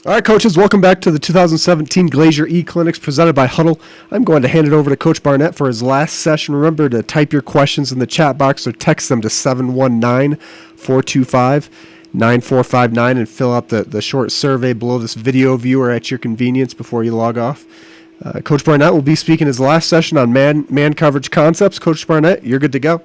All right, coaches, welcome back to the 2017 Glazier E-Clinics presented by Huddle. I'm going to hand it over to Coach Barnett for his last session. Remember to type your questions in the chat box or text them to 719-425-9459 and fill out the short survey below this video viewer at your convenience before you log off. Coach Barnett will be speaking his last session on man coverage concepts. Coach Barnett, you're good to go.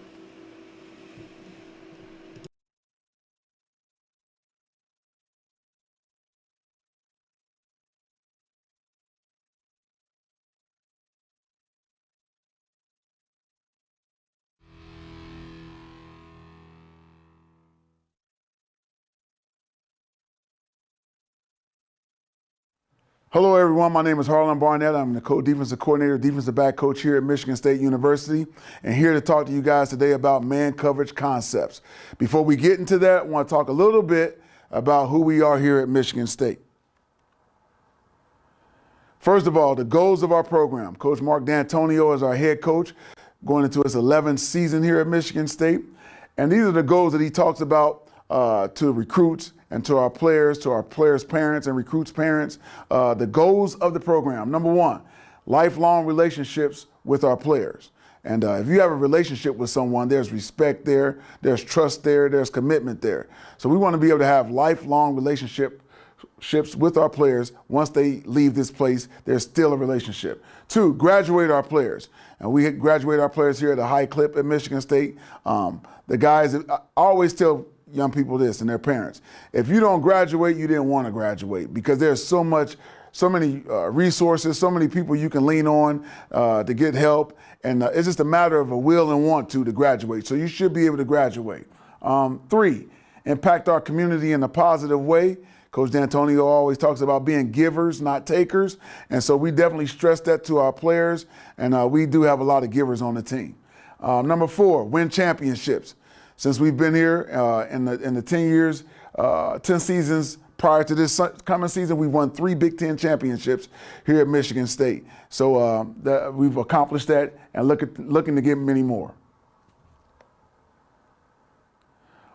Hello, everyone. My name is Harlan Barnett. I'm the co-defensive coordinator, defensive back coach here at Michigan State University, and here to talk to you guys today about man coverage concepts. Before we get into that, I want to talk a little bit about who we are here at Michigan State. First of all, the goals of our program. Coach Mark D'Antonio is our head coach, going into his 11th season here at Michigan State. And these are the goals that he talks about to recruits and to our players parents and recruits' parents. The goals of the program. Number one, lifelong relationships with our players. And if you have a relationship with someone, there's respect there, there's trust there, there's commitment there. So we want to be able to have lifelong relationships with our players. Once they leave this place, there's still a relationship. Two, graduate our players. And we graduate our players here at a high clip at Michigan State. The guys, I always tell young people this and their parents, if you don't graduate, you didn't want to graduate, because there's so many resources, so many people you can lean on to get help. And it's just a matter of a will and want to graduate. So you should be able to graduate. Three, impact our community in a positive way. Coach D'Antonio always talks about being givers, not takers. And so we definitely stress that to our players. And we do have a lot of givers on the team. Number four, win championships. Since we've been here in the 10 years, 10 seasons prior to this coming season, we've won 3 Big Ten championships here at Michigan State. So we've accomplished that and looking to get many more.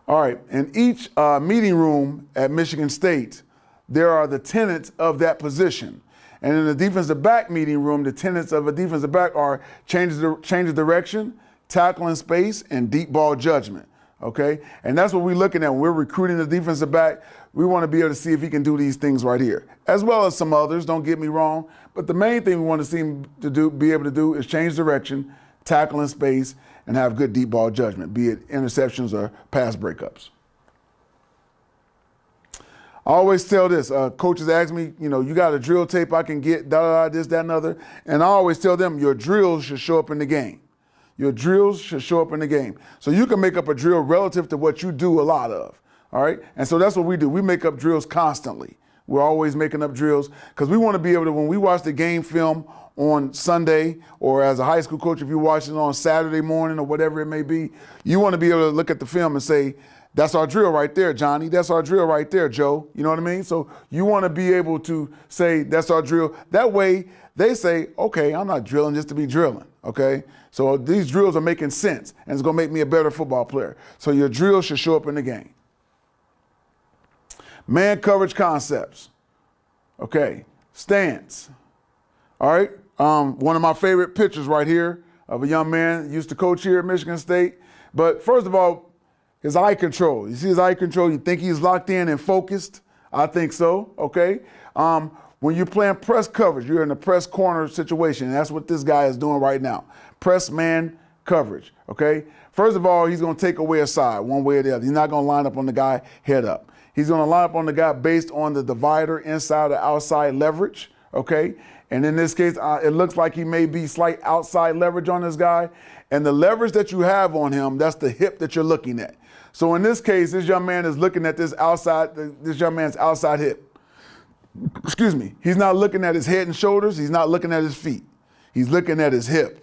All right, in each meeting room at Michigan State, there are the tenets of that position. And in the defensive back meeting room, the tenets of a defensive back are change of direction, tackle in space, and deep ball judgment. Okay, and that's what we're looking at when we're recruiting the defensive back. We want to be able to see if he can do these things right here, as well as some others. Don't get me wrong, but the main thing we want to see him be able to do is change direction, tackle in space, and have good deep ball judgment, be it interceptions or pass breakups. I always tell this, coaches ask me, you got a drill tape I can get, this, that, and other. And I always tell them your drills should show up in the game. Your drills should show up in the game. So you can make up a drill relative to what you do a lot of, all right? And so that's what we do. We make up drills constantly. We're always making up drills because we want to be able to, when we watch the game film on Sunday, or as a high school coach, if you're watching it on Saturday morning or whatever it may be, you want to be able to look at the film and say, that's our drill right there, Johnny. That's our drill right there, Joe. You know what I mean? So you want to be able to say, that's our drill. That way they say, okay, I'm not drilling just to be drilling, okay? So these drills are making sense, and it's going to make me a better football player. So your drills should show up in the game. Man coverage concepts. Okay, stance. All right, one of my favorite pictures right here of a young man used to coach here at Michigan State. But first of all, his eye control. You see his eye control? You think he's locked in and focused? I think so, okay? When you're playing press coverage, you're in a press corner situation, and that's what this guy is doing right now. Press man coverage, okay? First of all, he's going to take away a side one way or the other. He's not going to line up on the guy head up. He's going to line up on the guy based on the divider inside or outside leverage, okay? And in this case, it looks like he may be slight outside leverage on this guy. And the leverage that you have on him, that's the hip that you're looking at. So in this case, this young man is looking at this young man's outside hip. Excuse me. He's not looking at his head and shoulders. He's not looking at his feet. He's looking at his hip,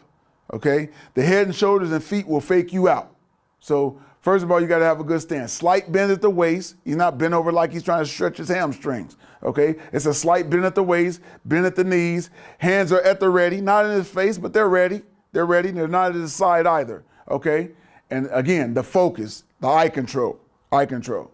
okay? The head and shoulders and feet will fake you out. So first of all, you got to have a good stance. Slight bend at the waist. He's not bent over like he's trying to stretch his hamstrings, okay? It's a slight bend at the waist, bend at the knees. Hands are at the ready, not in his face, but they're ready. They're ready. They're not at his side either, okay? And again, the focus, the eye control, eye control.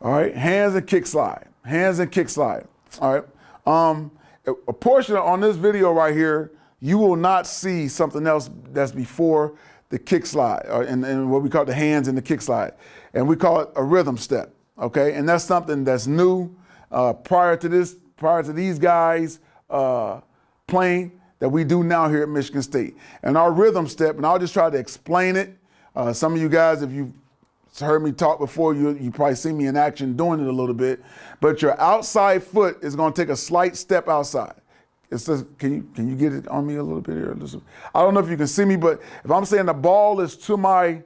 All right, hands and kick slide, hands and kick slide. All right, a portion on this video right here, you will not see something else that's before the kick slide, and what we call the hands and the kick slide, and we call it a rhythm step. Okay, and that's something that's new prior to these guys playing that we do now here at Michigan State. And our rhythm step, and I'll just try to explain it. Some of you guys, if you've heard me talk before, you probably see me in action doing it a little bit. But your outside foot is going to take a slight step outside. It says, can you get it on me a little bit here? I don't know if you can see me, but if I'm saying the ball is to my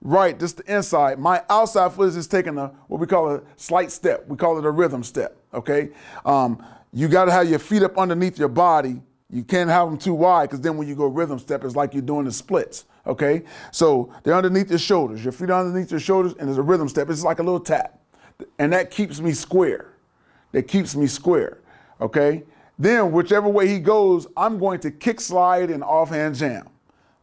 right, just the inside, my outside foot is just taking what we call a slight step. We call it a rhythm step, okay? You got to have your feet up underneath your body. You can't have them too wide, because then when you go rhythm step, it's like you're doing the splits, okay? So they're underneath your shoulders. Your feet are underneath your shoulders, and there's a rhythm step. It's like a little tap, and that keeps me square. That keeps me square, okay? Then whichever way he goes, I'm going to kick slide and offhand jam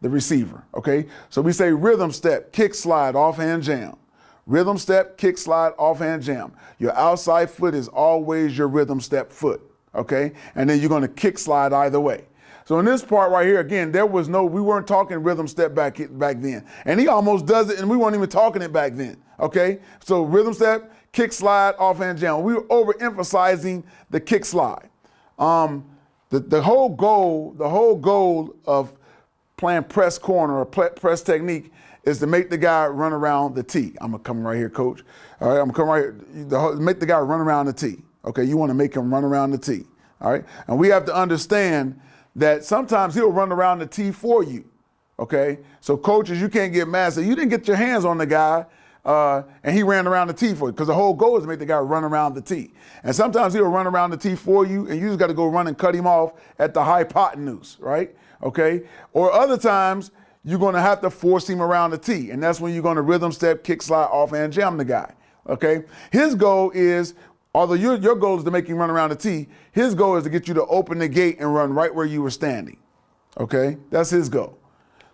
the receiver, okay? So we say rhythm step, kick slide, offhand jam. Rhythm step, kick slide, offhand jam. Your outside foot is always your rhythm step foot, okay? And then you're gonna kick slide either way. So in this part right here, again, we weren't talking rhythm step back then. And he almost does it, and we weren't even talking it back then, okay? So rhythm step, kick slide, offhand jam. We were overemphasizing the kick slide. The whole goal of playing press corner or press technique is to make the guy run around the tee. I'm gonna come right here, coach. All right, I'm gonna come right here. Make the guy run around the tee. Okay, you wanna make him run around the tee. All right, and we have to understand that sometimes he'll run around the tee for you. Okay, so coaches, you can't get mad. So you didn't get your hands on the guy and he ran around the tee for you, because the whole goal is to make the guy run around the tee. And sometimes he'll run around the tee for you, and you just got to go run and cut him off at the hypotenuse, right? Okay, or other times you're going to have to force him around the tee, and that's when you're going to rhythm step, kick slide, offhand jam the guy. Okay, his goal is, although your goal is to make him run around the tee, his goal is to get you to open the gate and run right where you were standing. Okay, that's his goal.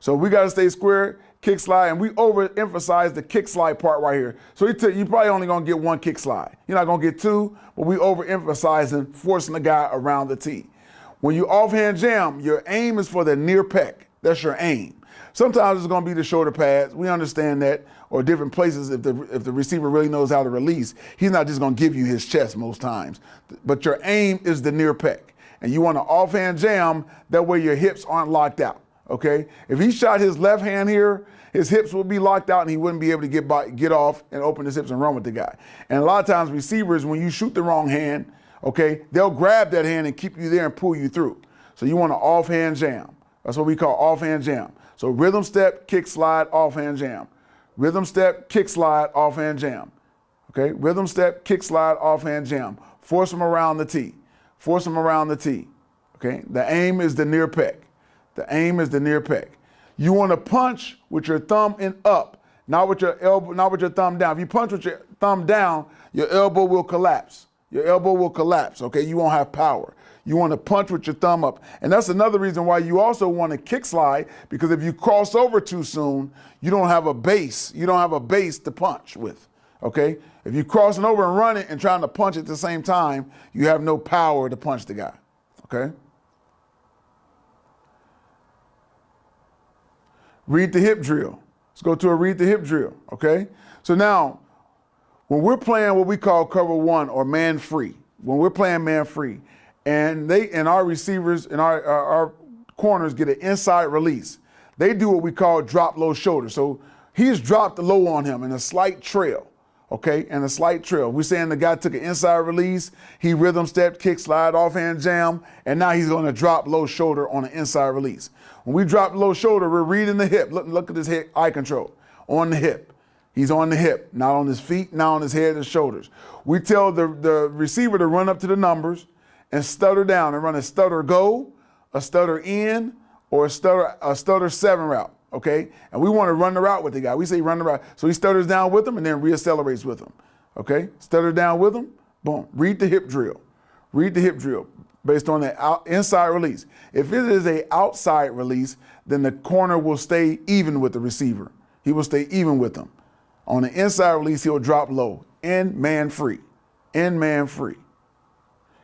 So we got to stay square, kick slide, and we overemphasize the kick slide part right here. So you probably only going to get one kick slide. You're not going to get two, but we overemphasizing forcing the guy around the tee. When you offhand jam, your aim is for the near pec. That's your aim. Sometimes it's going to be the shoulder pads. We understand that, or different places. If the receiver really knows how to release, he's not just going to give you his chest most times. But your aim is the near pec, and you want to offhand jam. That way your hips aren't locked out. Okay. If he shot his left hand here, his hips would be locked out, and he wouldn't be able to get off and open his hips and run with the guy. And a lot of times receivers, when you shoot the wrong hand, okay, they'll grab that hand and keep you there and pull you through. So you want to offhand jam. That's what we call offhand jam. So rhythm step, kick slide, offhand jam. Rhythm step, kick slide, offhand jam. Okay, rhythm step, kick slide, offhand jam. Force them around the tee. Force them around the tee. Okay, the aim is the near pec. The aim is the near pec. You want to punch with your thumb and up, not with your elbow, not with your thumb down. If you punch with your thumb down, your elbow will collapse. Your elbow will collapse, okay? You won't have power. You want to punch with your thumb up. And that's another reason why you also want to kick slide, because if you cross over too soon, you don't have a base. You don't have a base to punch with, okay? If you're crossing over and running and trying to punch at the same time, you have no power to punch the guy, okay? Read the hip drill. Let's go to a read the hip drill, okay? So now, when we're playing what we call cover one or man free, when we're playing man free, and our receivers and our corners get an inside release, they do what we call drop low shoulder. So he's dropped the low on him in a slight trail, okay? And a slight trail. We're saying the guy took an inside release, he rhythm stepped, kick slide, offhand jam, and now he's going to drop low shoulder on an inside release. When we drop low shoulder, we're reading the hip. Look at his head, eye control, on the hip. He's on the hip, not on his feet, not on his head and shoulders. We tell the receiver to run up to the numbers and stutter down and run a stutter go, a stutter in, or a stutter 7 route, okay? And we want to run the route with the guy. We say run the route. So he stutters down with him and then reaccelerates with him, okay? Stutter down with him, boom. Read the hip drill. Read the hip drill based on the inside release. If it is an outside release, then the corner will stay even with the receiver. He will stay even with them. On the inside release, he'll drop low. in man free. In man free.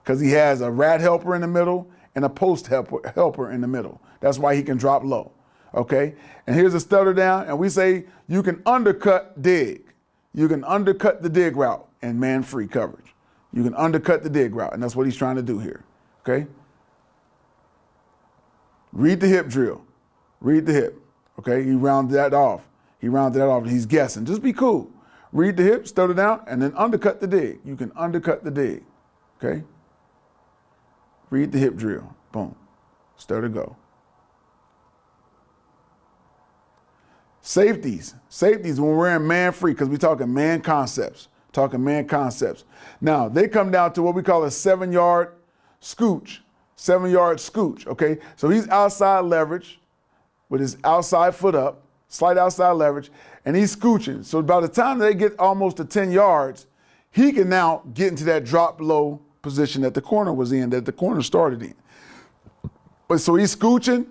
Because he has a rat helper in the middle and a post helper in the middle. That's why he can drop low. Okay? And here's a stutter down, and we say you can undercut dig. You can undercut the dig route in man free coverage. You can undercut the dig route, and that's what he's trying to do here. Okay? Read the hip drill. Read the hip. Okay? He rounded that off. He's guessing. Just be cool. Read the hip, stutter down, and then undercut the dig. You can undercut the dig. Okay? Read the hip drill. Boom. Stutter go. Safeties. Safeties when we're in man free, because we're talking man concepts. Now, they come down to what we call a 7-yard scooch. 7-yard scooch, okay? So he's outside leverage with his outside foot up, slight outside leverage, and he's scooching. So by the time they get almost to 10 yards, he can now get into that drop low position that the corner was in, that the corner started in. But so he's scooching,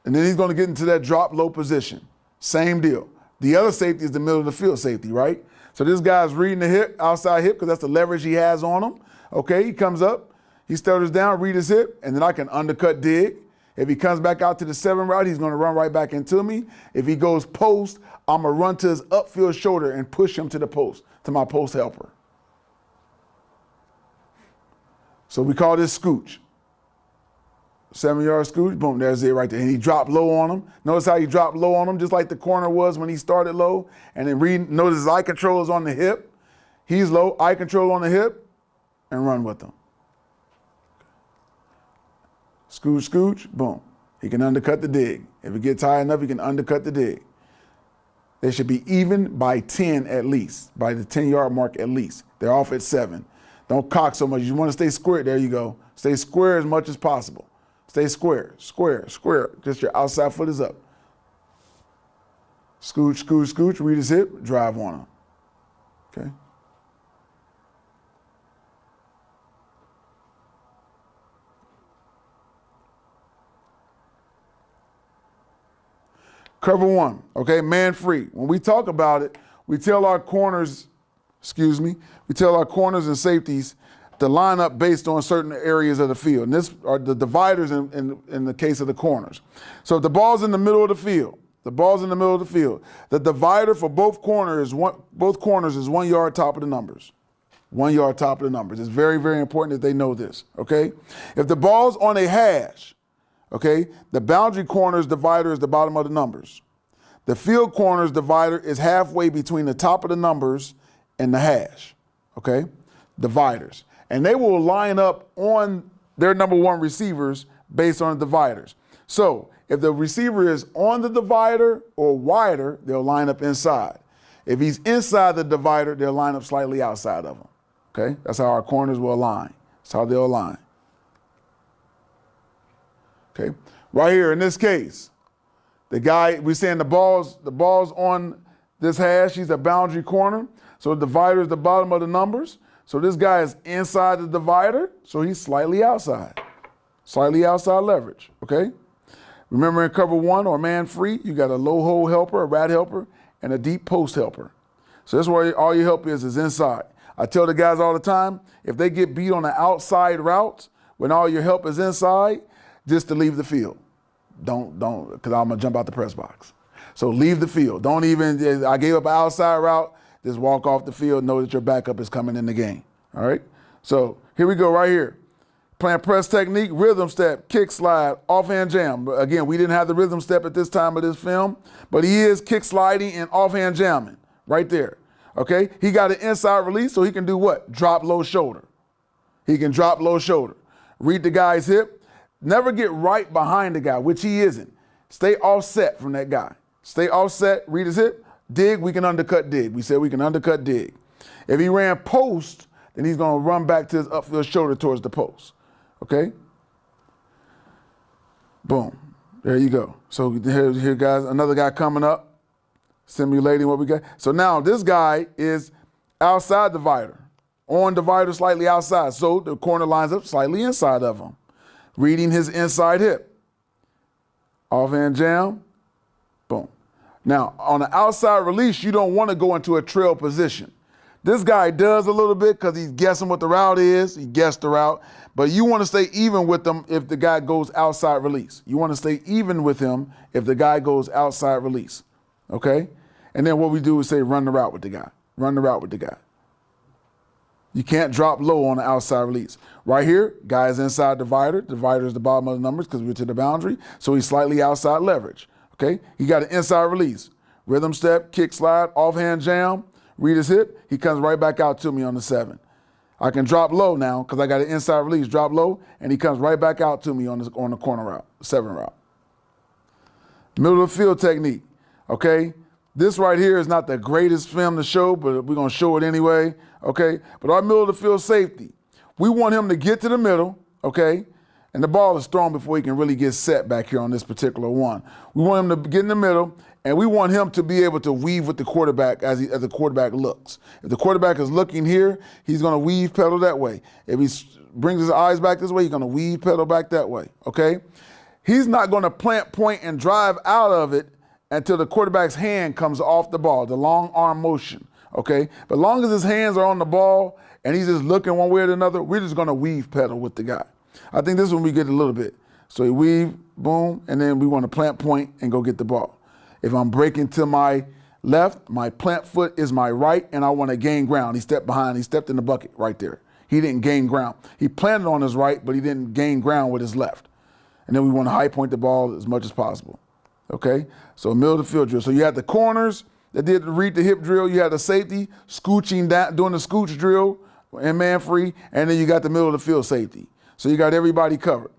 and then he's going to get into that drop low position. Same deal. The other safety is the middle of the field safety, right? So this guy's reading the hip, outside hip, because that's the leverage he has on him. Okay, he comes up, he stutters down, read his hip, and then I can undercut dig. If he comes back out to the 7 route, he's going to run right back into me. If he goes post, I'm going to run to his upfield shoulder and push him to the post, to my post helper. So we call this scooch. 7-yard scooch, boom, there's it right there. And he dropped low on him. Notice how he dropped low on him, just like the corner was when he started low. And then notice his eye control is on the hip. He's low, eye control on the hip, and run with him. Scooch, scooch, boom. He can undercut the dig. If it gets high enough, he can undercut the dig. They should be even by 10 at least, by the 10-yard mark at least. They're off at 7. Don't cock so much. You want to stay square. There you go. Stay square as much as possible. Stay square, square, square. Just your outside foot is up. Scooch, scooch, scooch. Read his hip. Drive on him. Okay. Cover 1. Okay, man free. When we talk about it, we tell our corners, and safeties to line up based on certain areas of the field. And this are the dividers in the case of the corners. So if the ball's in the middle of the field, the divider for both corners is 1 yard top of the numbers. 1 yard top of the numbers. It's very, very important that they know this, okay? If the ball's on a hash, okay, the boundary corners divider is the bottom of the numbers. The field corners divider is halfway between the top of the numbers and the hash, okay? Dividers. And they will line up on their number 1 receivers based on the dividers. So if the receiver is on the divider or wider, they'll line up inside. If he's inside the divider, they'll line up slightly outside of him. Okay? That's how our corners will align. That's how they'll align. Okay? Right here in this case, the guy, we're saying the ball's on this hash, he's a boundary corner. So the divider is the bottom of the numbers. So this guy is inside the divider, so he's slightly outside. Slightly outside leverage, okay? Remember in cover 1 or man free, you got a low hole helper, a rat helper, and a deep post helper. So that's where all your help is inside. I tell the guys all the time, if they get beat on the outside route, when all your help is inside, just to leave the field. Don't, because I'm gonna jump out the press box. So leave the field. Don't even, I gave up an outside route, just walk off the field, know that your backup is coming in the game, all right? So here we go right here. Playing press technique, rhythm step, kick slide, offhand jam. Again, we didn't have the rhythm step at this time of this film, but he is kick sliding and offhand jamming right there, okay? He got an inside release, so he can do what? Drop low shoulder. He can drop low shoulder. Read the guy's hip. Never get right behind the guy, which he isn't. Stay offset from that guy. Stay offset, read his hip. Dig, we can undercut dig. We said we can undercut dig. If he ran post, then he's going to run back to his upfield shoulder towards the post. Okay? Boom. There you go. So here guys, another guy coming up, simulating what we got. So now this guy is outside divider, on divider slightly outside. So the corner lines up slightly inside of him, reading his inside hip. Offhand jam, boom. Now, on the outside release, you don't want to go into a trail position. This guy does a little bit because he's guessing what the route is. He guessed the route. But you want to stay even with him if the guy goes outside release. You want to stay even with him if the guy goes outside release. Okay? And then what we do is say run the route with the guy. Run the route with the guy. You can't drop low on the outside release. Right here, guy is inside divider. Divider is the bottom of the numbers because we're to the boundary. So he's slightly outside leverage. Okay? He got an inside release. Rhythm step, kick slide, offhand jam. Read his hip. He comes right back out to me on the 7. I can drop low now because I got an inside release. Drop low, and he comes right back out to me on the corner route, 7 route. Middle of the field technique. Okay? This right here is not the greatest film to show, but we're going to show it anyway. Okay? But our middle of the field safety, we want him to get to the middle, okay? And the ball is thrown before he can really get set back here on this particular one. We want him to get in the middle, and we want him to be able to weave with the quarterback as the quarterback looks. If the quarterback is looking here, he's going to weave pedal that way. If he brings his eyes back this way, he's going to weave pedal back that way, okay? He's not going to plant, point, and drive out of it until the quarterback's hand comes off the ball, the long arm motion, okay? But as long as his hands are on the ball and he's just looking one way or another, we're just going to weave pedal with the guy. I think this is when we get a little bit. So he weave, boom, and then we want to plant, point, and go get the ball. If I'm breaking to my left, my plant foot is my right, and I want to gain ground. He stepped behind. He stepped in the bucket right there. He didn't gain ground. He planted on his right, but he didn't gain ground with his left. And then we want to high point the ball as much as possible. Okay? So middle of the field drill. So you had the corners that did the read the hip drill. You had the safety scooching down, doing the scooch drill and man free. And then you got the middle of the field safety. So you got everybody covered.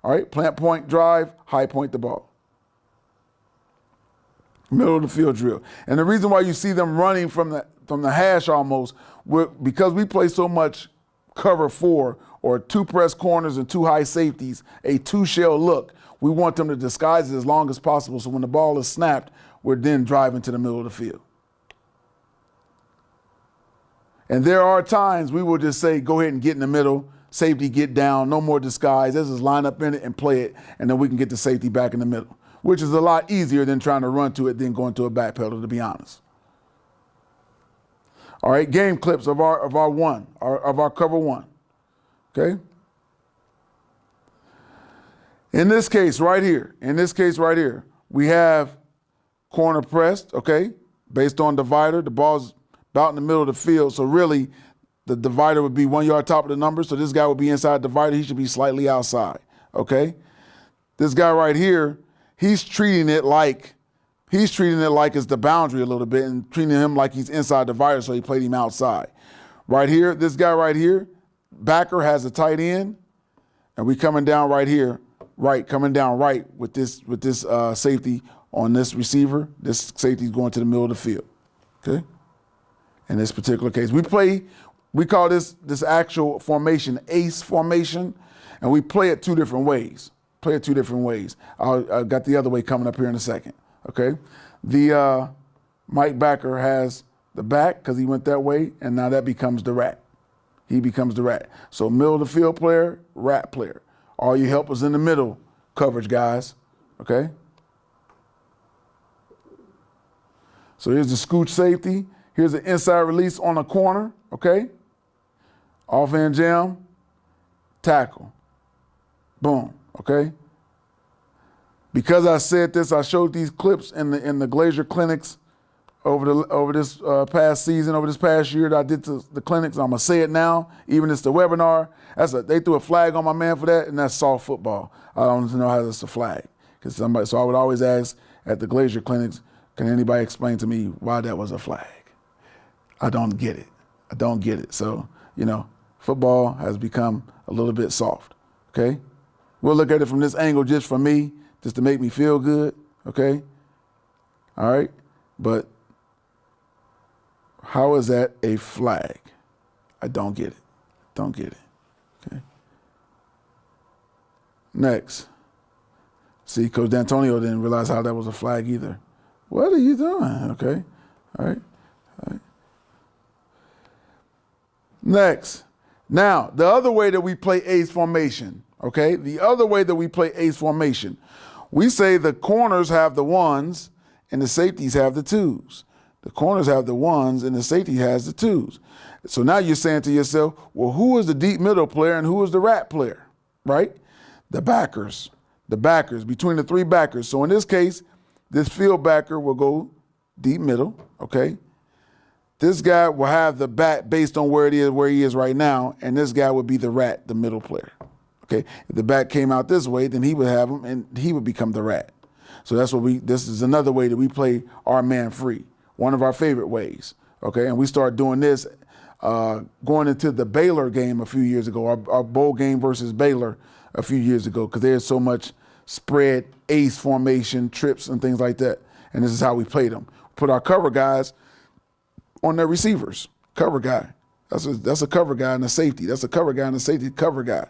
All right? Plant, point, drive, high point the ball. Middle of the field drill. And the reason why you see them running from the hash almost, because we play so much cover 4 or 2 press corners and 2 high safeties, a 2-shell look. We want them to disguise it as long as possible so when the ball is snapped, we're then driving to the middle of the field. And there are times we will just say, go ahead and get in the middle, safety get down, no more disguise. Let's just line up in it and play it, and then we can get the safety back in the middle, which is a lot easier than trying to run to it, then going to a back pedal, to be honest. All right, game clips of our cover 1. Okay? In this case right here, we have corner pressed, okay, based on divider. The ball's about in the middle of the field, so really the divider would be 1 yard top of the number, so this guy would be inside divider. He should be slightly outside, okay? This guy right here, he's treating it like it's the boundary a little bit and treating him like he's inside divider, so he played him outside. Right here, this guy right here, backer has a tight end, and we coming down right here, coming down right with this safety on this receiver. This safety's going to the middle of the field, okay? In this particular case, we call this actual formation ace formation, and we play it 2 different ways. I got the other way coming up here in a second, okay? The Mike backer has the back because he went that way, and now that becomes the rat. He becomes the rat. So middle of the field player, rat player. All you helpers in the middle coverage, guys, okay? So here's the scooch safety. Here's the inside release on the corner, okay? Offhand jam, tackle, boom, okay? Because I said this, I showed these clips in the Glazier clinics over this past season, over this past year that I did the clinics. I'm gonna say it now, even it's the webinar. They threw a flag on my man for that, and that's soft football. I don't know how that's a flag, so I would always ask at the Glazier clinics, can anybody explain to me why that was a flag? I don't get it. So, football has become a little bit soft, okay? We'll look at it from this angle just for me, just to make me feel good, okay? All right? But how is that a flag? I don't get it. Okay? Next. See, Coach D'Antonio didn't realize how that was a flag either. What are you doing? Okay? All right? Next. Now, the other way that we play ace formation, okay? We say the corners have the 1s and the safeties have the 2s. The corners have the ones and the safety has the twos. So now you're saying to yourself, well, who is the deep middle player and who is the rat player, right? The backers, between the three backers. So in this case, this field backer will go deep middle, okay? This guy will have the bat based on where he is right now, and this guy would be the rat, the middle player, okay? If the bat came out this way, then he would have him, and he would become the rat. So this is another way that we play our man free, one of our favorite ways, okay? And we started doing this going into the Baylor game a few years ago, our bowl game versus Baylor a few years ago, because there's so much spread, ace formation, trips, and things like that. And this is how we played them. Put our cover guys on their receivers. Cover guy. That's a cover guy and a safety. That's a cover guy and a safety cover guy.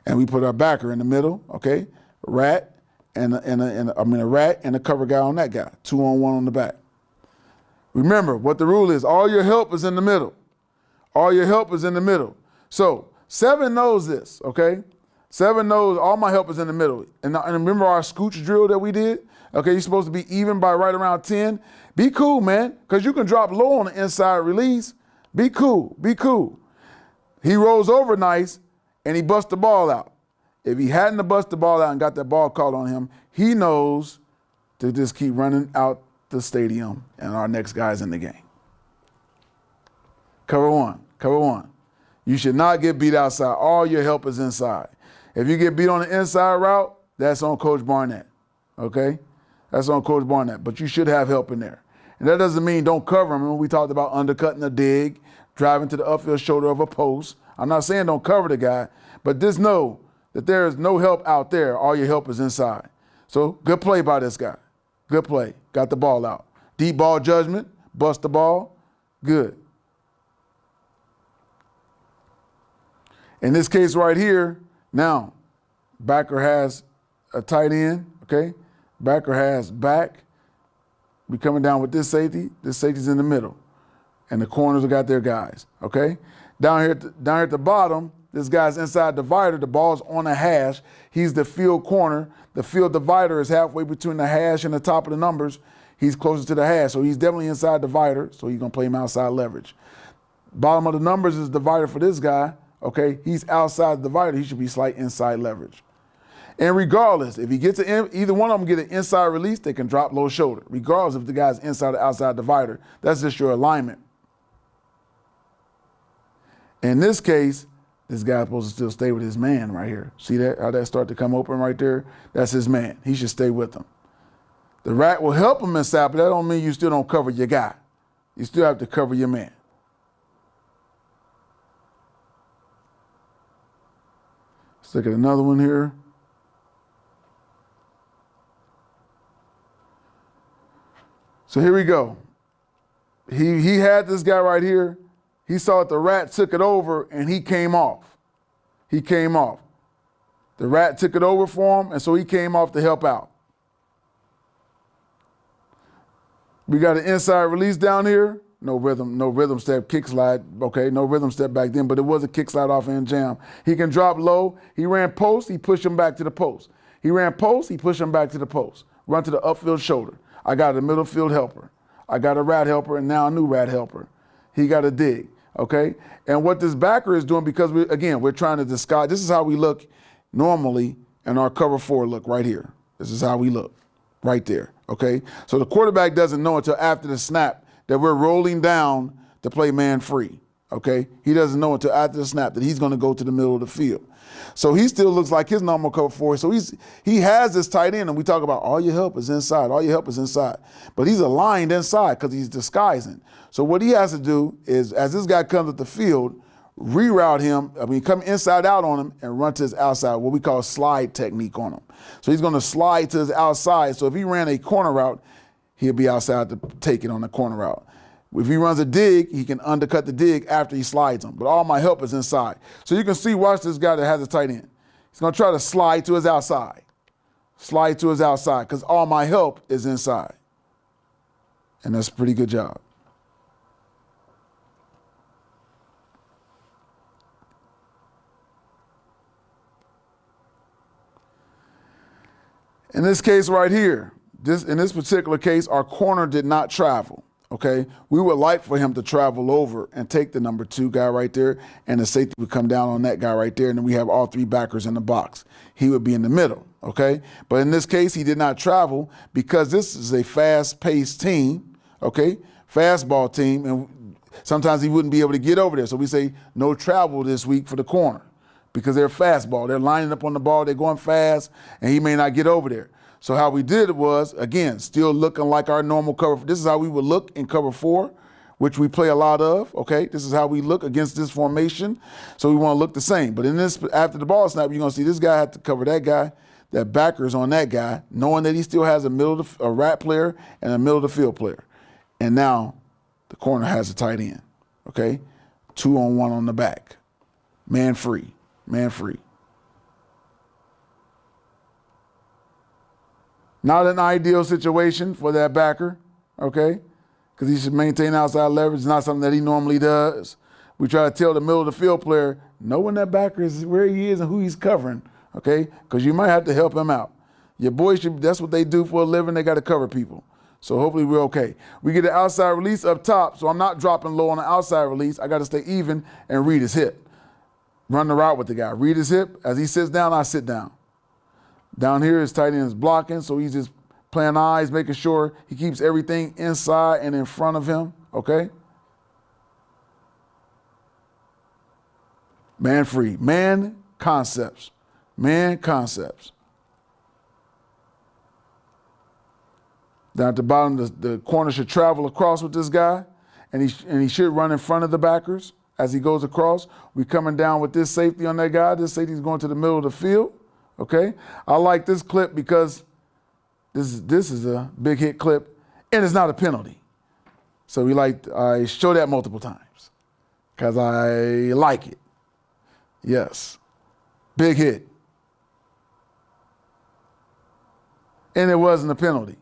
And we put our backer in the middle, okay? Rat and a rat and a cover guy on that guy. 2-on-1 on the back. Remember what the rule is. All your help is in the middle. All your help is in the middle. So 7 knows this, okay? 7 knows all my help is in the middle. And remember our scooch drill that we did? Okay, you're supposed to be even by right around 10. Be cool, man, because you can drop low on the inside release. Be cool, be cool. He rolls over nice, and he busts the ball out. If he hadn't bust the ball out and got that ball called on him, he knows to just keep running out the stadium, and our next guy's in the game. Cover one. You should not get beat outside. All your help is inside. If you get beat on the inside route, that's on Coach Barnett, okay? That's on Coach Barnett, but you should have help in there. And that doesn't mean don't cover him. Remember we talked about undercutting a dig, driving to the upfield shoulder of a post. I'm not saying don't cover the guy, but just know that there is no help out there. All your help is inside. So good play by this guy. Good play. Got the ball out. Deep ball judgment, bust the ball, good. In this case right here, now, backer has a tight end, okay? Backer has back. We coming down with this safety. This safety's in the middle. And the corners have got their guys, okay? Down here at the bottom, this guy's inside divider. The ball's on a hash. He's the field corner. The field divider is halfway between the hash and the top of the numbers. He's closer to the hash, so he's definitely inside divider, so you're going to play him outside leverage. Bottom of the numbers is divider for this guy. Okay, he's outside the divider. He should be slight inside leverage. And regardless, if he gets either one of them get an inside release, they can drop low shoulder. Regardless if the guy's inside or outside divider, that's just your alignment. In this case, this guy's supposed to still stay with his man right here. See that? How that start to come open right there? That's his man. He should stay with him. The rat will help him inside, but that don't mean you still don't cover your guy. You still have to cover your man. Let's look at another one here. So here we go. He had this guy right here. He saw that the rat took it over and he came off. He came off. The rat took it over for him, and so he came off to help out. We got an inside release down here. No rhythm step, kick slide. Okay, no rhythm step back then, but it was a kick slide off end jam. He can drop low. He ran post, he pushed him back to the post. He ran post, he pushed him back to the post. Run to the upfield shoulder. I got a middle field helper. I got a rat helper and now a new rat helper. He got a dig, okay? And what this backer is doing, because we're trying to disguise, this is how we look normally in our cover 4 look right here. This is how we look right there, okay? So the quarterback doesn't know until after the snap that we're rolling down to play man free, okay? He doesn't know until after the snap that he's gonna go to the middle of the field. So he still looks like his normal cover 4. So he has this tight end, and we talk about all your help is inside, all your help is inside. But he's aligned inside because he's disguising. So what he has to do is, as this guy comes at the field, reroute him, come inside out on him and run to his outside, what we call slide technique on him. So he's gonna slide to his outside. So if he ran a corner route, he'll be outside to take it on the corner route. If he runs a dig, he can undercut the dig after he slides him. But all my help is inside. So you can see, watch this guy that has a tight end. He's going to try to slide to his outside. Slide to his outside, because all my help is inside. And that's a pretty good job. In this case right here, in this particular case, our corner did not travel. Okay, we would like for him to travel over and take the number 2 guy right there, and the safety would come down on that guy right there, and then we have all 3 backers in the box. He would be in the middle. Okay, but in this case, he did not travel because this is a fast-paced team. Okay, fastball team, and sometimes he wouldn't be able to get over there. So we say no travel this week for the corner because they're fastball. They're lining up on the ball. They're going fast, and he may not get over there. So how we did it was, again, still looking like our normal cover. This is how we would look in cover 4, which we play a lot of, okay? This is how we look against this formation. So we want to look the same. But in this, after the ball snap, you're going to see this guy have to cover that guy, that backer's on that guy, knowing that he still has a rat player and a middle of the field player. And now the corner has a tight end, okay? 2-on-1 on the back. Man free, man free. Not an ideal situation for that backer, okay? Because he should maintain outside leverage. It's not something that he normally does. We try to tell the middle of the field player, know when that backer is, where he is and who he's covering, okay? Because you might have to help him out. Your boys should, that's what they do for a living. They got to cover people. So hopefully we're okay. We get an outside release up top, so I'm not dropping low on the outside release. I got to stay even and read his hip. Run the route with the guy. Read his hip. As he sits down, I sit down. Down here, his tight end is blocking, so he's just playing eyes, making sure he keeps everything inside and in front of him, okay? Man free. Man concepts. Man concepts. Down at the bottom, the corner should travel across with this guy, and he should run in front of the backers as he goes across. We coming down with this safety on that guy. This safety's going to the middle of the field. Okay, I like this clip because this is a big hit clip, and it's not a penalty. So I show that multiple times because I like it. Yes, big hit, and it wasn't a penalty.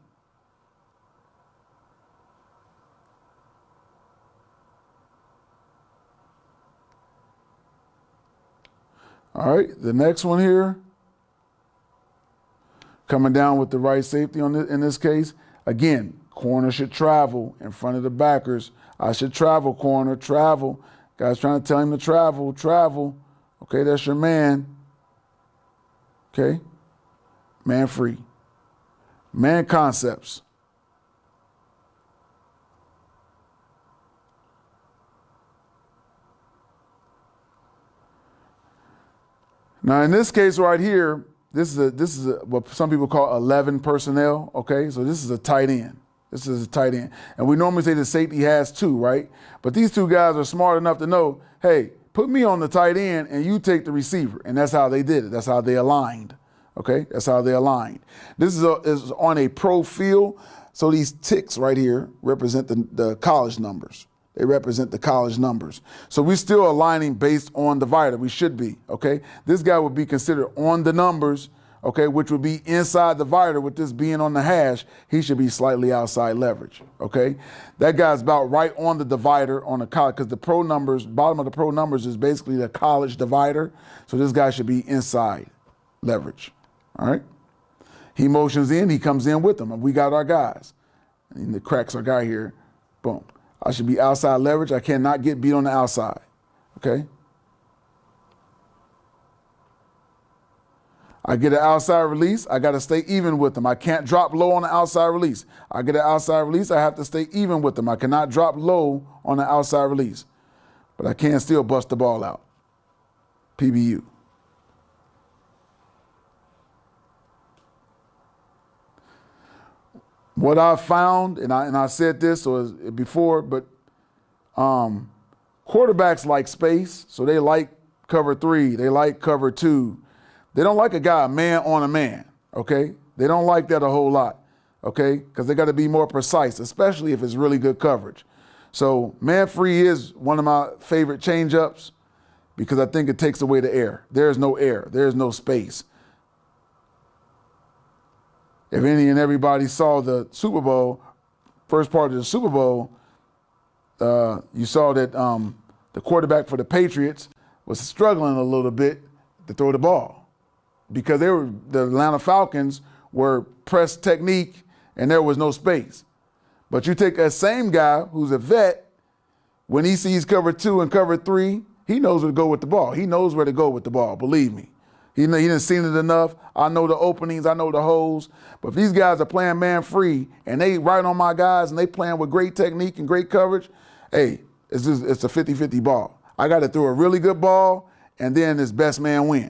All right, the next one here. Coming down with the right safety in this case. Again, corner should travel in front of the backers. I should travel, corner, travel. Guys trying to tell him to travel, travel. Okay, that's your man. Okay, man free. Man concepts. Now in this case right here, This is what some people call 11 personnel, okay? So this is a tight end. This is a tight end. And we normally say the safety has 2, right? But these 2 guys are smart enough to know, hey, put me on the tight end and you take the receiver. And that's how they did it. That's how they aligned, okay? That's how they aligned. This is on a pro field. So these ticks right here represent the college numbers. They represent the college numbers. So we're still aligning based on the divider. We should be, okay? This guy would be considered on the numbers, okay, which would be inside the divider. With this being on the hash, he should be slightly outside leverage, okay? That guy's about right on the divider on the college, because the pro numbers, bottom of the pro numbers is basically the college divider. So this guy should be inside leverage, all right? He motions in, he comes in with them, and we got our guys. And the cracks our guy here, boom. I should be outside leverage. I cannot get beat on the outside, okay? I get an outside release. I got to stay even with them. I can't drop low on the outside release. I get an outside release. I have to stay even with them. I cannot drop low on the outside release, but I can still bust the ball out. PBU. What I found, and I said this before, but quarterbacks like space, so they like cover 3, they like cover 2. They don't like a guy man on a man, okay? They don't like that a whole lot, okay? Because they got to be more precise, especially if it's really good coverage. So man free is one of my favorite change-ups because I think it takes away the air. There's no air. There's no space. If any and everybody saw the Super Bowl, first part of the Super Bowl, you saw that the quarterback for the Patriots was struggling a little bit to throw the ball because the Atlanta Falcons were press technique and there was no space. But you take that same guy who's a vet, when he sees cover 2 and cover 3, he knows where to go with the ball. He knows where to go with the ball, believe me. He didn't seen it enough. I know the openings, I know the holes. But if these guys are playing man free and they right on my guys and they playing with great technique and great coverage, hey, it's a 50-50 ball. I got to throw a really good ball and then it's best man win.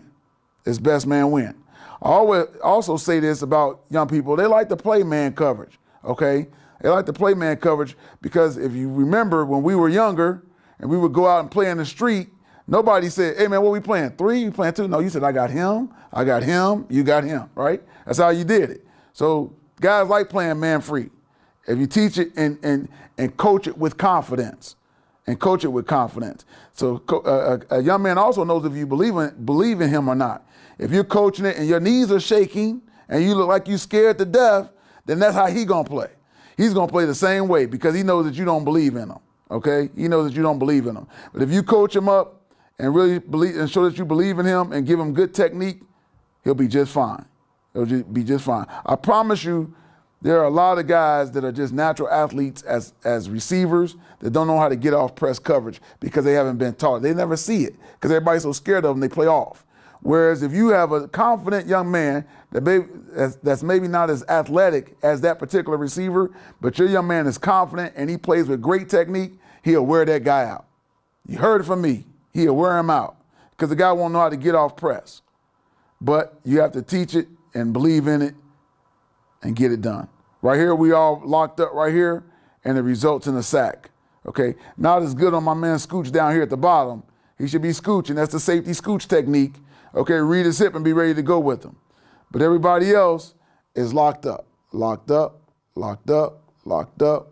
It's best man win. I always also say this about young people. They like to play man coverage, okay? They like to play man coverage because if you remember when we were younger and we would go out and play in the street, nobody said, hey man, what we playing? 3? You playing 2? No, you said, I got him, you got him, right? That's how you did it. So guys like playing man free. If you teach it and coach it with confidence. So a young man also knows if you believe in him or not. If you're coaching it and your knees are shaking and you look like you scared to death, then that's how he gonna play. He's gonna play the same way because he knows that you don't believe in him, okay? He knows that you don't believe in him. But if you coach him up and really believe and show that you believe in him and give him good technique, he'll be just fine. He'll be just fine. I promise you, there are a lot of guys that are just natural athletes as receivers that don't know how to get off press coverage because they haven't been taught. They never see it because everybody's so scared of them, they play off. Whereas if you have a confident young man that's maybe not as athletic as that particular receiver, but your young man is confident and he plays with great technique, he'll wear that guy out. You heard it from me. He'll wear him out because the guy won't know how to get off press. But you have to teach it and believe in it and get it done. Right here, we all locked up right here, and it results in a sack. Okay, not as good on my man Scooch down here at the bottom. He should be scooching. That's the safety scooch technique. Okay, read his hip and be ready to go with him. But everybody else is locked up, locked up, locked up, locked up,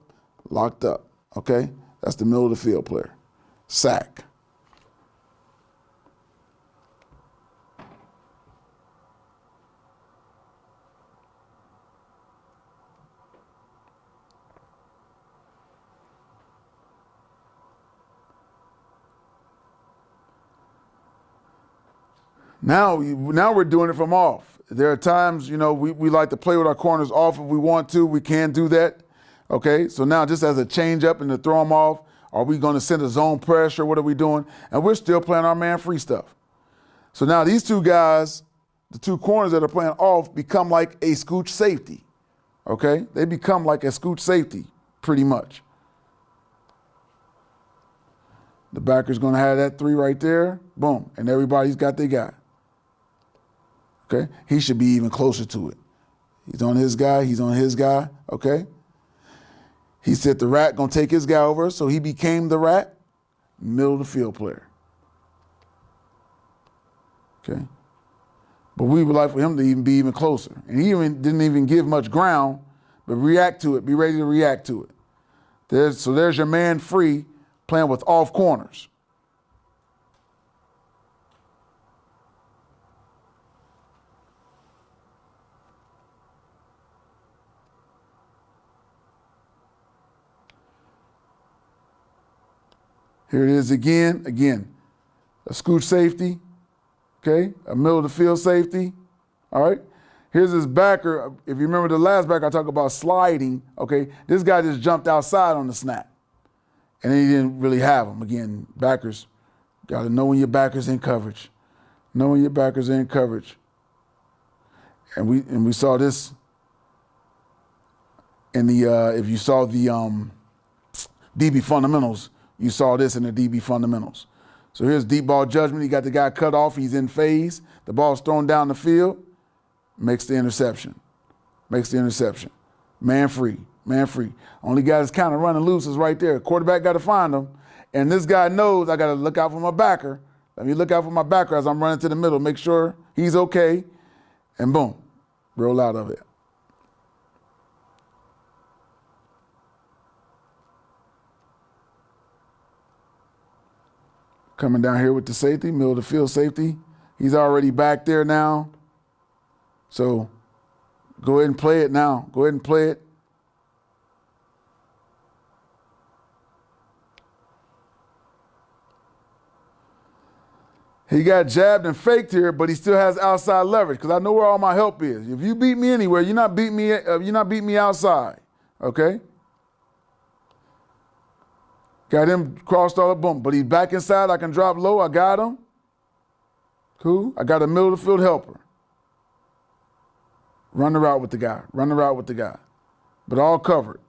locked up. Okay, that's the middle of the field player. Sack. Now we're doing it from off. There are times, we like to play with our corners off if we want to. We can do that. Okay, so now just as a change up and to throw them off, are we going to send a zone pressure? What are we doing? And we're still playing our man free stuff. So now these two guys, the two corners that are playing off, become like a scooch safety. Okay, they become like a scooch safety pretty much. The backer's going to have that 3 right there. Boom, and everybody's got their guy. Okay, he should be even closer to it. He's on his guy, okay? He said the rat gonna take his guy over, so he became the rat, middle of the field player. Okay? But we would like for him to even be even closer. And he didn't even give much ground, but react to it, be ready to react to it. There's your man free playing with off corners. Here it is again, a scooch safety, okay, a middle of the field safety, all right? Here's his backer. If you remember the last backer, I talked about sliding, okay? This guy just jumped outside on the snap, and he didn't really have him. Again, backers, got to know when your backer's in coverage. Know when your backer's in coverage. And we saw this in the, if you saw the DB fundamentals, you saw this in the DB fundamentals. So here's deep ball judgment. He got the guy cut off. He's in phase. The ball's thrown down the field. Makes the interception. Man free. Only guy that's kind of running loose is right there. Quarterback got to find him. And this guy knows I got to look out for my backer. Let me look out for my backer as I'm running to the middle. Make sure he's okay. And boom, roll out of it. Coming down here with the safety, middle of the field safety. He's already back there now. So go ahead and play it now. Go ahead and play it. He got jabbed and faked here, but he still has outside leverage because I know where all my help is. If you beat me anywhere, you're not beating me outside, okay? Got him crossed all up, boom. But he's back inside. I can drop low. I got him. Cool. I got a middle of the field helper. Run the route with the guy. Run the route with the guy. But all covered.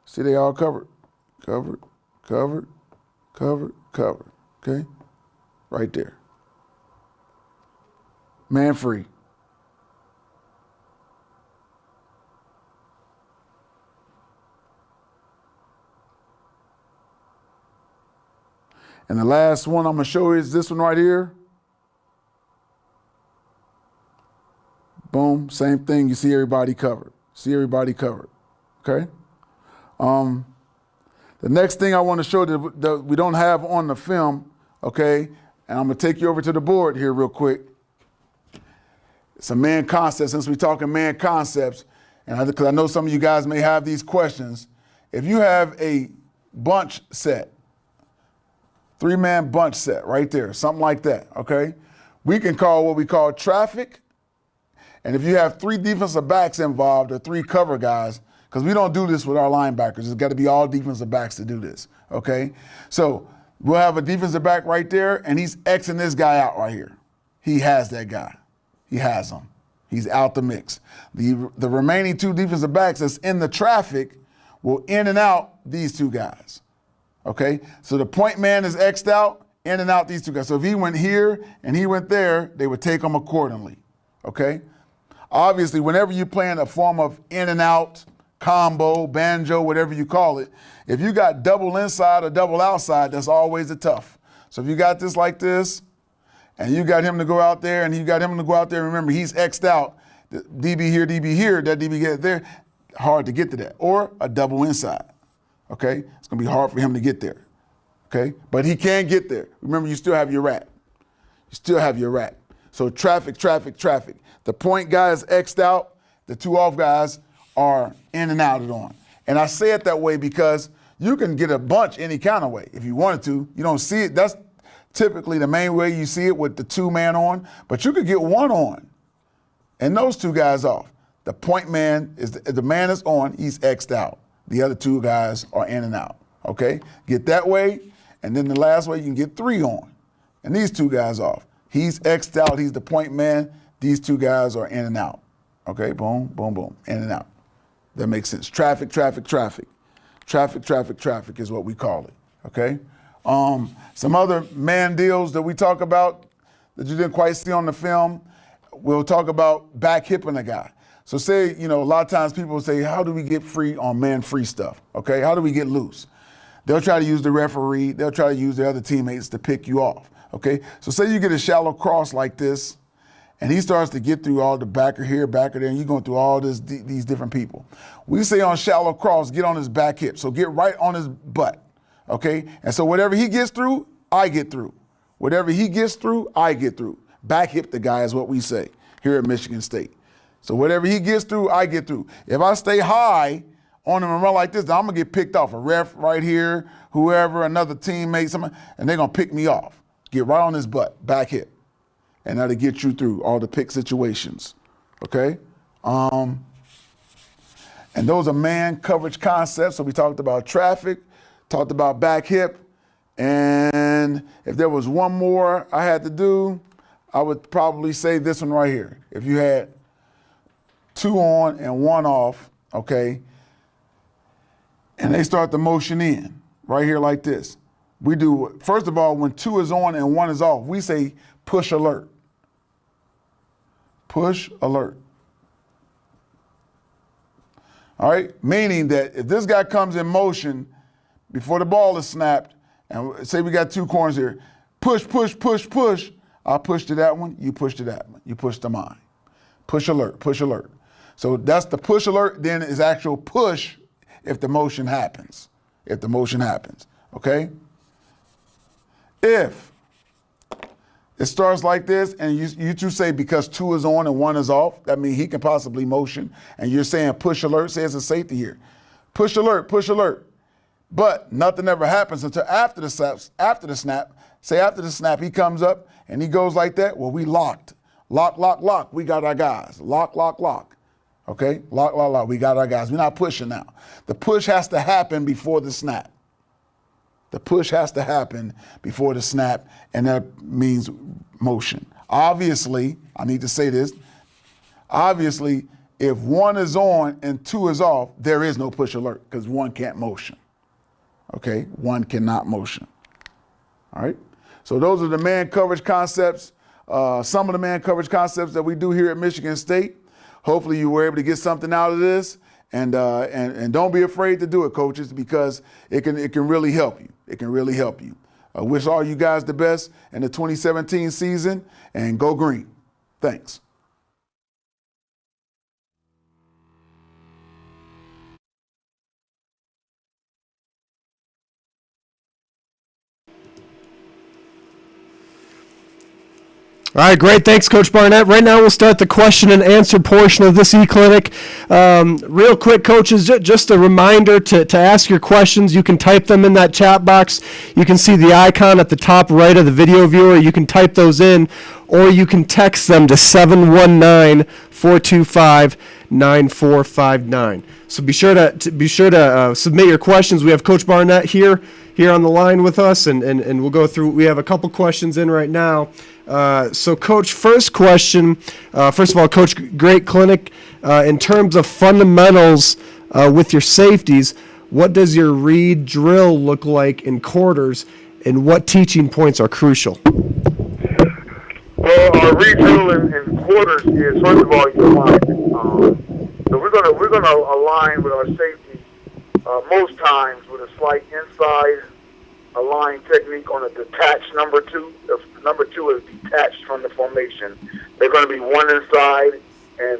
See, they all covered. Covered, covered, covered, covered. Okay? Right there. Man free. And the last one I'm going to show you is this one right here. Boom, same thing. You see everybody covered. See everybody covered. Okay? The next thing I want to show that we don't have on the film, okay, and I'm going to take you over to the board here real quick. It's a man concept, since we're talking man concepts, and because I know some of you guys may have these questions. If you have a bunch set, 3-man bunch set right there, something like that, okay? We can call what we call traffic. And if you have 3 defensive backs involved or 3 cover guys, because we don't do this with our linebackers. It's got to be all defensive backs to do this, okay? So we'll have a defensive back right there, and he's Xing this guy out right here. He has that guy. He has him. He's out the mix. The remaining 2 defensive backs that's in the traffic will in and out these 2 guys. Okay, so the point man is X'd out, in and out these 2 guys. So if he went here and he went there, they would take him accordingly. Okay, obviously, whenever you're playing a form of in and out, combo, banjo, whatever you call it, if you got double inside or double outside, that's always a tough. So if you got this like this, and you got him to go out there, and you got him to go out there, remember, he's X'd out, DB here, that DB get there, hard to get to that. Or a double inside. Okay, it's gonna be hard for him to get there. Okay, but he can get there. Remember, you still have your rat. You still have your rat. So traffic, traffic, traffic. The point guy is X'd out. The 2 off guys are in and out and on. And I say it that way because you can get a bunch any kind of way if you wanted to. You don't see it. That's typically the main way you see it with the 2-man on. But you could get 1 on and those 2 guys off. The point man is the man is on. He's X'd out. The other 2 guys are in and out, okay? Get that way, and then the last way you can get 3 on, and these 2 guys off. He's X'd out, he's the point man. These 2 guys are in and out, okay? Boom, boom, boom, in and out. That makes sense. Traffic, traffic, traffic. Traffic, traffic, traffic is what we call it, okay? Some other man deals that we talk about that you didn't quite see on the film, we'll talk about back hipping a guy. So say, a lot of times people say, how do we get free on man-free stuff, okay? How do we get loose? They'll try to use the referee. They'll try to use their other teammates to pick you off, okay? So say you get a shallow cross like this, and he starts to get through all the backer here, backer there, and you're going through all these different people. We say on shallow cross, get on his back hip. So get right on his butt, okay? And so whatever he gets through, I get through. Whatever he gets through, I get through. Back hip the guy is what we say here at Michigan State. So whatever he gets through, I get through. If I stay high on him and run like this, then I'm going to get picked off. A ref right here, whoever, another teammate, somebody, and they're going to pick me off. Get right on his butt, back hip. And that'll get you through all the pick situations, okay? And those are man coverage concepts. So we talked about traffic, talked about back hip, and if there was one more I had to do, I would probably say this one right here. If you had 2 on and 1 off, okay, and they start the motion in, right here like this. We do, first of all, when 2 is on and 1 is off, we say push alert. Push alert. All right, meaning that if this guy comes in motion before the ball is snapped, and say we got 2 corners here, push, push, push, push, I'll push to that one, you push to that one, you push to mine. Push alert, push alert. So that's the push alert, then is actual push if the motion happens. If the motion happens, okay? If it starts like this and you 2 say because 2 is on and 1 is off, that means he can possibly motion, and you're saying push alert, say it's a safety here. Push alert, push alert. But nothing ever happens until after the snap. Say after the snap, he comes up and he goes like that, well, we locked. Lock, lock, lock, we got our guys. Lock, lock, lock. Okay, lock, lock, lock, we got our guys. We're not pushing now. The push has to happen before the snap. The push has to happen before the snap, and that means motion. Obviously, I need to say this, obviously, if one is on and two is off, there is no push alert because one can't motion. Okay, one cannot motion. All right, so those are the man coverage concepts, some of the man coverage concepts that we do here at Michigan State. Hopefully you were able to get something out of this, and don't be afraid to do it, coaches, because it can really help you. It can really help you. I wish all you guys the best in the 2017 season, and go green. Thanks. All right, great. Thanks, Coach Barnett. Right now, we'll start the question and answer portion of this e-clinic. Real quick, coaches, just a reminder to ask your questions. You can type them in that chat box. You can see the icon at the top right of the video viewer. You can type those in, or you can text them to 719-425-9459. So be sure to submit your questions. We have Coach Barnett here on the line with us, and we'll go through. We have a couple questions in right now. So, Coach, first question. First of all, Coach, great clinic. In terms of fundamentals with your safeties, what does your read drill look like in quarters, and what teaching points are crucial? Well, our read drill in quarters is, first of all, your line. So we're gonna align with our safety most times with a slight inside align technique on a detached number two. If number two is detached from the formation, they're going to be one inside and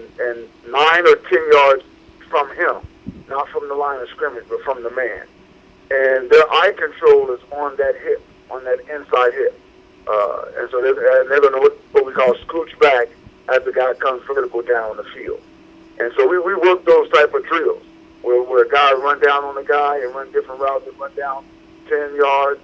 9 or 10 yards from him, not from the line of scrimmage, but from the man. And their eye control is on that hip, on that inside hip. And so they're going to what we call scooch back as the guy comes vertical down the field. And so we work those type of drills where a guy run down on the guy and run different routes and run down 10 yards,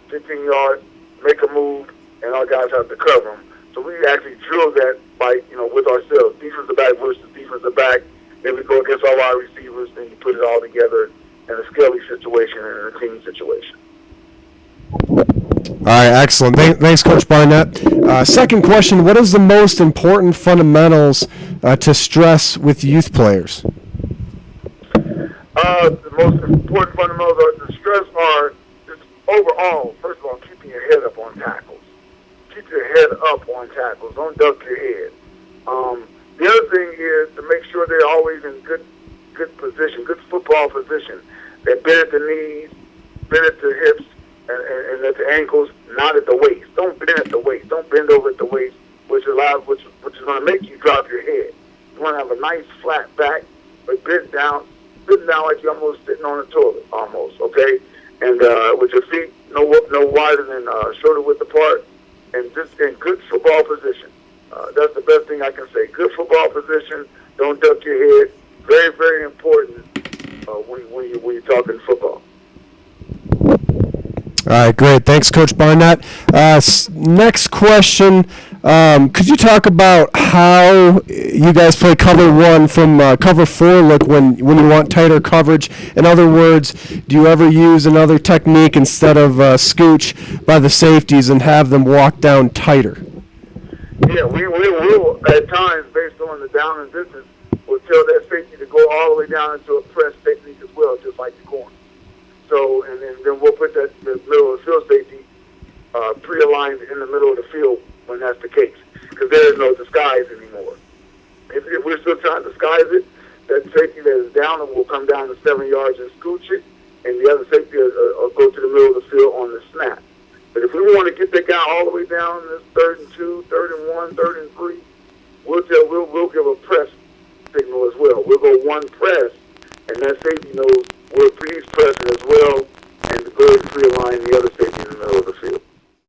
15 yards, make a move, and our guys have to cover them. So we actually drill that by, with ourselves, defensive back versus defensive back. Then we go against our wide receivers, then you put it all together in a Skelly situation and in a team situation. All right, excellent. Thanks, Coach Barnett. Second question, what is the most important fundamentals to stress with youth players? The most important fundamentals to stress are just overall, first of all, keeping your head up on tackles. Keep your head up on tackles. Don't duck your head. The other thing is to make sure they're always in good position, good football position. They bend at the knees, bend at the hips, and at the ankles, not at the waist. Don't bend at the waist. Don't bend over at the waist, which is going to make you drop your head. You want to have a nice flat back, but bend down like you're almost sitting on a toilet, almost, okay? And with your feet no wider than shoulder width apart, and just in good football position. That's the best thing I can say. Good football position. Don't duck your head. Very, very important when you're talking football. All right, great. Thanks, Coach Barnett. Next question. Could you talk about how you guys play cover one from cover four look when you want tighter coverage? In other words, do you ever use another technique instead of scooch by the safeties and have them walk down tighter? Yeah, we will at times, based on the down and distance, we'll tell that safety to go all the way down into a press technique as well, just like the corner. So, and then we'll put the middle of the field safety pre-aligned in the middle of the field when that's the case, because there is no disguise anymore. If we're still trying to disguise it, that safety that is down will come down to 7 yards and scooch it, and the other safety will go to the middle of the field on the snap. But if we want to get that guy all the way down, this 3rd and 2, 3rd and 1, 3rd and 3, we'll give a press signal as well. We'll go one press, and that safety knows we're pressing as well, and go ahead and pre-align the other safety in the middle of the field.